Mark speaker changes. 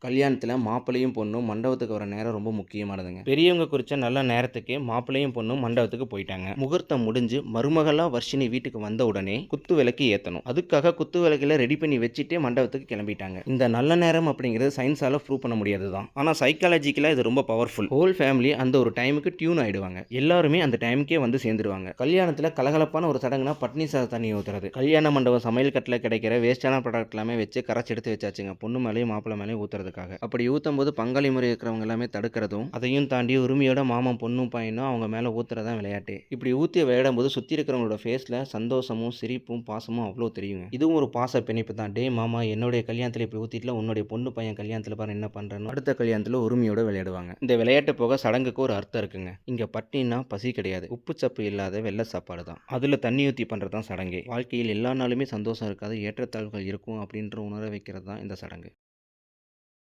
Speaker 1: கல்யாணத்துல மாப்பிள்ளையும் பொண்ணும் மண்டபத்துக்கு வர நேரம் ரொம்ப முக்கியமானதுங்க. பெரியவங்க குறிச்ச நல்ல நேரத்துக்கே மாப்பிள்ளையும் பொண்ணும் மண்டபத்துக்கு போயிட்டாங்க. முகூர்த்தம் முடிஞ்சு மருமகளா வர்ஷினி வீட்டுக்கு வந்த உடனே குத்து விளக்கு ஏத்தணும். அதுக்காக குத்து விளக்குல ரெடி பண்ணி வச்சுட்டே மண்டபத்துக்கு கிளம்பிட்டாங்க. இந்த நல்ல நேரம் அப்படிங்கிறது சயின்ஸால ப்ரூவ் பண்ண முடியாதுதான். ஆனா சைக்காலஜிக்கலா இது ரொம்ப பவர்ஃபுல். ஹோல் ஃபேமிலி அந்த ஒரு டைமுக்கு டியூன் ஆயிடுவாங்க. எல்லாருமே அந்த டைமுக்கே வந்து சேர்ந்துருவாங்க. கல்யாணத்துல கலகலப்பான ஒரு சடங்குனா பட்னி சாத தண்ணி ஊத்துறது. கல்யாண மண்டபம் சமையல் கட்டில கிடைக்கிற வேஸ்டான ப்ராடக்ட் எல்லாமே வச்சு கரைச்சு எடுத்து வச்சாச்சுங்க. பொண்ணு மேலேயும் மாப்பிள்ளை மேலேயும் ஊத்துறது. அப்படி ஊத்தும் போது பங்காளி முறை இருக்கிறவங்க எல்லாமே தடுக்கிறதும், அதையும் தாண்டி உரிமையோட மாமன் பொண்ணும் பையனும் அவங்க மேல ஊத்துறதா விளையாட்டு. இப்படி ஊத்தி விளையாடும் போது சுத்தி இருக்கிறவங்களோட ஃபேஸ்ல சந்தோஷமும் சிரிப்பும் பாசமும் அவ்வளோ தெரியுங்க. இதுவும் ஒரு பாச பிணைப்பு தான். டே மாமா, என்னுடைய கல்யாணத்துல இப்படி ஊத்திட்டுல, உன்னுடைய பொண்ணு பையன் கல்யாணத்துல பாரு என்ன பண்றேன்னு அடுத்த கல்யாணத்துல உரிமையோட விளையாடுவாங்க. இந்த விளையாட்டு போக சடங்குக்கு ஒரு அர்த்தம் இருக்குங்க. இங்க பட்டினா பசி கிடையாது, உப்பு சப்பு இல்லாத வெள்ளை சாப்பாடு தான். அதுல தண்ணி ஊத்தி பண்றதுதான் சடங்கே. வாழ்க்கையில் எல்லா நாளுமே சந்தோஷம் இருக்காது, ஏற்றத்தாழ்வுகள் இருக்கும் அப்படின்ற உணர வைக்கிறது தான் இந்த சடங்கு.